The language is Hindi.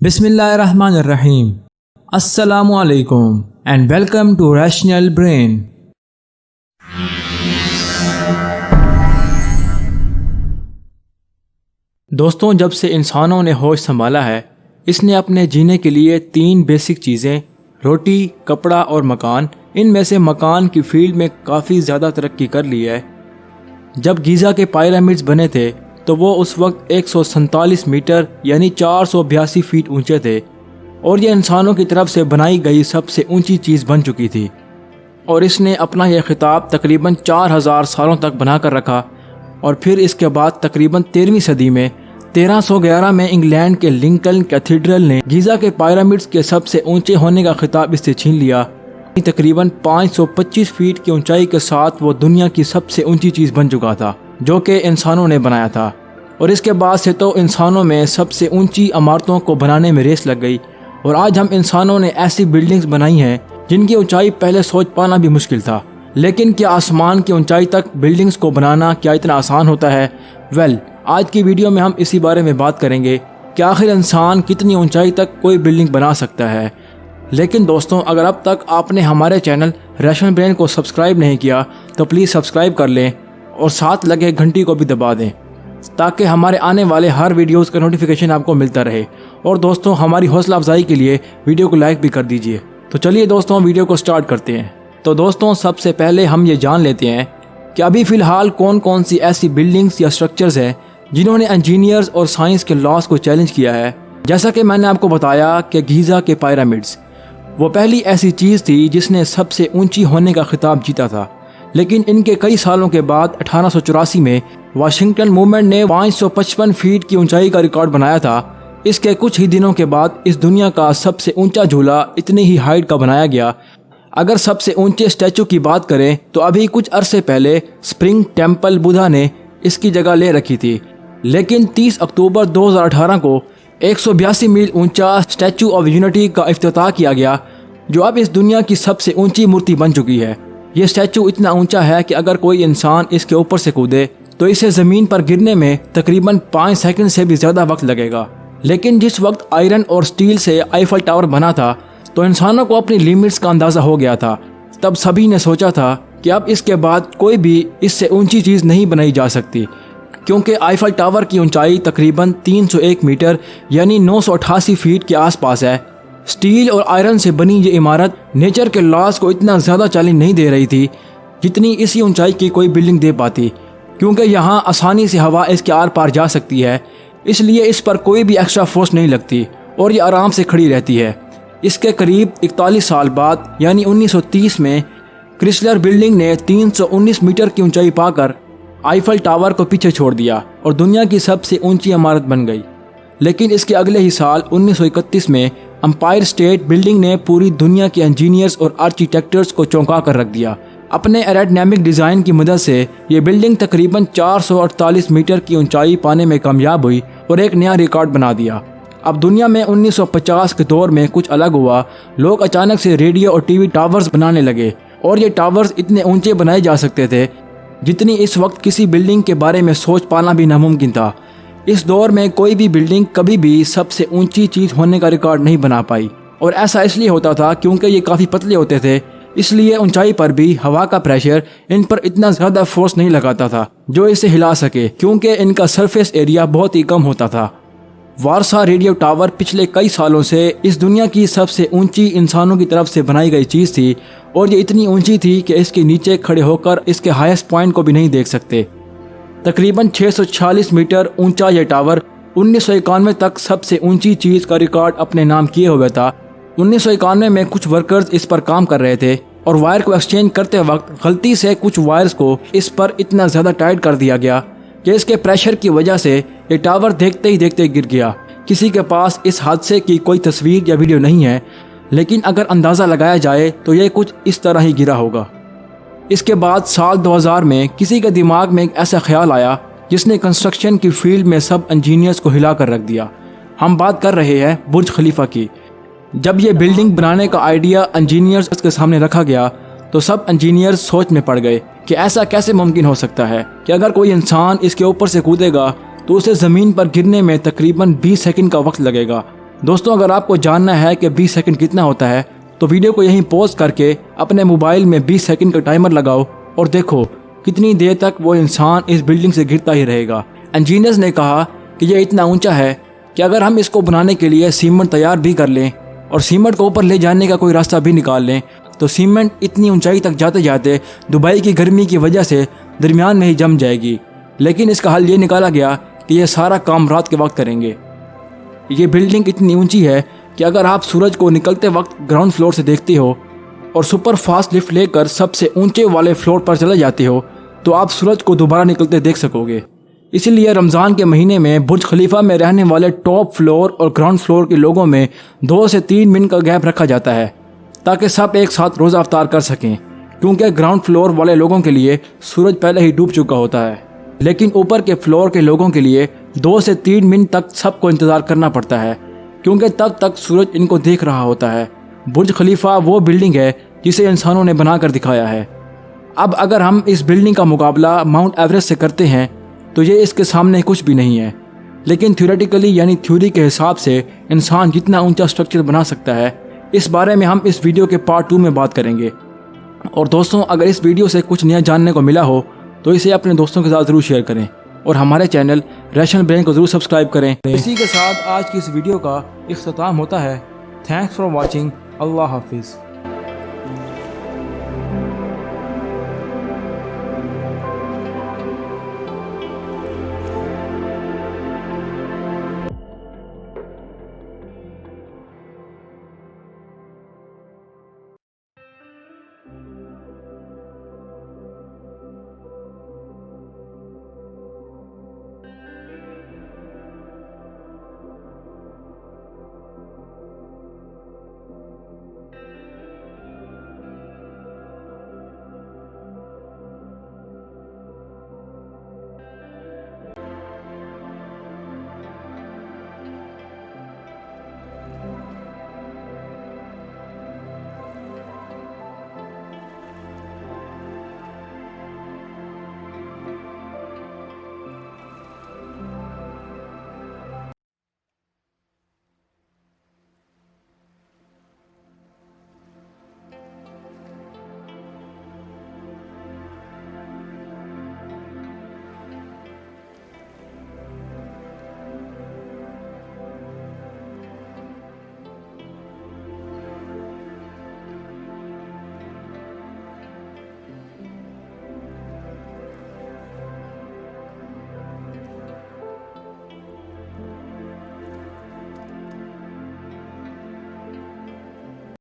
बिस्मिल्लाहिर्रहमानिर्रहीम। अस्सलामुअलैकुम and welcome to rational brain. दोस्तों, जब से इंसानों ने होश संभाला है, इसने अपने जीने के लिए 3 बेसिक चीज़ें रोटी, कपड़ा और मकान, इनमें से मकान की फील्ड में काफ़ी ज़्यादा तरक्की कर ली है। जब गीज़ा के पिरामिड्स बने थे तो वो उस वक्त 147 मीटर यानी 482 फीट ऊंचे थे और ये इंसानों की तरफ से बनाई गई सबसे ऊंची चीज़ बन चुकी थी। और इसने अपना यह खिताब तकरीबन 4000 सालों तक बना कर रखा। और फिर इसके बाद तकरीबन 13वीं सदी में 1311 में इंग्लैंड के लिंकन कैथीड्रल ने गीज़ा के पिरामिड्स के सबसे ऊंचे होने का खिताब इससे छीन लिया। तकरीबन 525 फीट की ऊंचाई के साथ वो दुनिया की सबसे ऊंची चीज़ बन चुका था, जो कि इंसानों ने बनाया था। और इसके बाद से तो इंसानों में सबसे ऊंची इमारतों को बनाने में रेस लग गई और आज हम इंसानों ने ऐसी बिल्डिंग्स बनाई हैं जिनकी ऊंचाई पहले सोच पाना भी मुश्किल था। लेकिन क्या आसमान की ऊंचाई तक बिल्डिंग्स को बनाना क्या इतना आसान होता है? आज की वीडियो में हम इसी बारे में बात करेंगे कि आखिर इंसान कितनी ऊंचाई तक कोई बिल्डिंग बना सकता है। लेकिन दोस्तों, अगर अब तक आपने हमारे चैनल रैशनल ब्रेन को सब्सक्राइब नहीं किया तो प्लीज़ सब्सक्राइब कर लें और साथ लगे घंटी को भी दबा दें ताकि हमारे आने वाले हर वीडियोस का नोटिफिकेशन आपको मिलता रहे। और दोस्तों, हमारी हौसला अफजाई के लिए वीडियो को लाइक भी कर दीजिए। तो चलिए दोस्तों, वीडियो को स्टार्ट करते हैं। तो दोस्तों, सबसे पहले हम ये जान लेते हैं कि अभी फ़िलहाल कौन कौन सी ऐसी बिल्डिंग्स या स्ट्रक्चर्स हैं जिन्होंने इंजीनियर्स और साइंस के लॉस को चैलेंज किया है। जैसा कि मैंने आपको बताया कि गीज़ा के पिरामिड्स वो पहली ऐसी चीज़ थी जिसने सबसे ऊंची होने का खिताब जीता था। लेकिन इनके कई सालों के बाद 1884 में वाशिंगटन मूवमेंट ने 555 फीट की ऊंचाई का रिकॉर्ड बनाया था। इसके कुछ ही दिनों के बाद इस दुनिया का सबसे ऊंचा झूला इतनी ही हाइट का बनाया गया। अगर सबसे ऊंचे स्टैचू की बात करें तो अभी कुछ अरसे पहले स्प्रिंग टेम्पल बुधा ने इसकी जगह ले रखी थी। लेकिन 30 अक्टूबर 2018 को 182 मील ऊंचा स्टैचू ऑफ यूनिटी का इफ्तिताह किया गया, जो अब इस दुनिया की सबसे ऊंची मूर्ति बन चुकी है। ये स्टैचू इतना ऊंचा है कि अगर कोई इंसान इसके ऊपर से कूदे तो इसे ज़मीन पर गिरने में तकरीबन 5 सेकंड से भी ज़्यादा वक्त लगेगा। लेकिन जिस वक्त आयरन और स्टील से आईफल टावर बना था तो इंसानों को अपनी लिमिट्स का अंदाज़ा हो गया था। तब सभी ने सोचा था कि अब इसके बाद कोई भी इससे ऊंची चीज़ नहीं बनाई जा सकती, क्योंकि आईफल टावर की ऊंचाई तकरीबन 301 मीटर यानी 988 फीट के आसपास है। स्टील और आयरन से बनी ये इमारत नेचर के लॉस को इतना ज़्यादा चैलेंज नहीं दे रही थी जितनी इसी ऊंचाई की कोई बिल्डिंग दे पाती, क्योंकि यहाँ आसानी से हवा इसके आर पार जा सकती है, इसलिए इस पर कोई भी एक्स्ट्रा फोर्स नहीं लगती और ये आराम से खड़ी रहती है। इसके करीब 41 साल बाद यानी 1930 में क्रिसलर बिल्डिंग ने 319 मीटर की ऊंचाई पाकर आईफल टावर को पीछे छोड़ दिया और दुनिया की सबसे ऊंची इमारत बन गई। लेकिन इसके अगले ही साल 1931 में एम्पायर स्टेट बिल्डिंग ने पूरी दुनिया के इंजीनियर्स और आर्किटेक्टर्स को चौंका कर रख दिया। अपने एरोडायनामिक डिज़ाइन की मदद से ये बिल्डिंग तकरीबन 448 मीटर की ऊंचाई पाने में कामयाब हुई और एक नया रिकॉर्ड बना दिया। अब दुनिया में 1950 के दौर में कुछ अलग हुआ। लोग अचानक से रेडियो और टीवी टावर्स बनाने लगे और ये टावर्स इतने ऊंचे बनाए जा सकते थे जितनी इस वक्त किसी बिल्डिंग के बारे में सोच पाना भी नामुमकिन था। इस दौर में कोई भी बिल्डिंग कभी भी सबसे ऊंची चीज़ होने का रिकॉर्ड नहीं बना पाई और ऐसा इसलिए होता था क्योंकि ये काफ़ी पतले होते थे, इसलिए ऊंचाई पर भी हवा का प्रेशर इन पर इतना ज़्यादा फोर्स नहीं लगाता था जो इसे हिला सके, क्योंकि इनका सरफेस एरिया बहुत ही कम होता था। वारसा रेडियो टावर पिछले कई सालों से इस दुनिया की सबसे ऊंची इंसानों की तरफ से बनाई गई चीज़ थी और ये इतनी ऊंची थी कि इसके नीचे खड़े होकर इसके हाईएस्ट पॉइंट को भी नहीं देख सकते। तकरीबन 646 मीटर ऊंचा यह टावर 1991 तक सबसे ऊंची चीज़ का रिकॉर्ड अपने नाम किए हुए था। 1991 में कुछ वर्कर्स इस पर काम कर रहे थे और वायर को एक्सचेंज करते वक्त गलती से कुछ वायर्स को इस पर इतना ज़्यादा टाइट कर दिया गया कि इसके प्रेशर की वजह से ये टावर देखते ही देखते गिर गया। किसी के पास इस हादसे की कोई तस्वीर या वीडियो नहीं है, लेकिन अगर अंदाज़ा लगाया जाए तो ये कुछ इस तरह ही गिरा होगा। इसके बाद साल 2000 में किसी के दिमाग में एक ऐसा ख्याल आया जिसने कंस्ट्रक्शन की फील्ड में सब इंजीनियर्स को हिला कर रख दिया। हम बात कर रहे हैं बुर्ज खलीफा की। जब ये बिल्डिंग बनाने का आइडिया इंजीनियर्स के सामने रखा गया तो सब इंजीनियर्स सोच में पड़ गए कि ऐसा कैसे मुमकिन हो सकता है कि अगर कोई इंसान इसके ऊपर से कूदेगा तो उसे ज़मीन पर गिरने में तकरीबन 20 सेकंड का वक्त लगेगा, दोस्तों, अगर आपको जानना है कि 20 सेकंड कितना होता है तो वीडियो को यहीं पॉज करके अपने मोबाइल में 20 सेकंड का टाइमर लगाओ और देखो कितनी देर तक वो इंसान इस बिल्डिंग से गिरता ही रहेगा। इंजीनियर्स ने कहा कि ये इतना ऊंचा है कि अगर हम इसको बनाने के लिए सीमेंट तैयार भी कर लें और सीमेंट को ऊपर ले जाने का कोई रास्ता भी निकाल लें तो सीमेंट इतनी ऊंचाई तक जाते जाते दुबई की गर्मी की वजह से दरमियान में ही जम जाएगी। लेकिन इसका हल ये निकाला गया कि ये सारा काम रात के वक्त करेंगे। ये बिल्डिंग इतनी ऊंची है कि अगर आप सूरज को निकलते वक्त ग्राउंड फ्लोर से देखते हो और सुपर फास्ट लिफ्ट लेकर सबसे ऊंचे वाले फ्लोर पर चले जाते हो तो आप सूरज को दोबारा निकलते देख सकोगे। इसीलिए रमज़ान के महीने में बुर्ज खलीफा में रहने वाले टॉप फ्लोर और ग्राउंड फ्लोर के लोगों में 2 से 3 मिनट का गैप रखा जाता है ताकि सब एक साथ रोज़ा अफ्तार कर सकें, क्योंकि ग्राउंड फ्लोर वाले लोगों के लिए सूरज पहले ही डूब चुका होता है। लेकिन ऊपर के फ्लोर के लोगों के लिए 2 से 3 मिनट तक सबको इंतज़ार करना पड़ता है, क्योंकि तब तक सूरज इनको देख रहा होता है। बुर्ज खलीफा वो बिल्डिंग है जिसे इंसानों ने बनाकर दिखाया है। अब अगर हम इस बिल्डिंग का मुकाबला माउंट एवरेस्ट से करते हैं तो ये इसके सामने कुछ भी नहीं है। लेकिन थ्योरेटिकली यानी थ्योरी के हिसाब से इंसान जितना ऊंचा स्ट्रक्चर बना सकता है, इस बारे में हम इस वीडियो के पार्ट 2 में बात करेंगे। और दोस्तों, अगर इस वीडियो से कुछ नया जानने को मिला हो तो इसे अपने दोस्तों के साथ ज़रूर शेयर करें और हमारे चैनल रैशनल ब्रेन को ज़रूर सब्सक्राइब करें। इसी के साथ आज की इस वीडियो का इख्तिताम होता है। Thanks for watching. अल्लाह हाफिज़।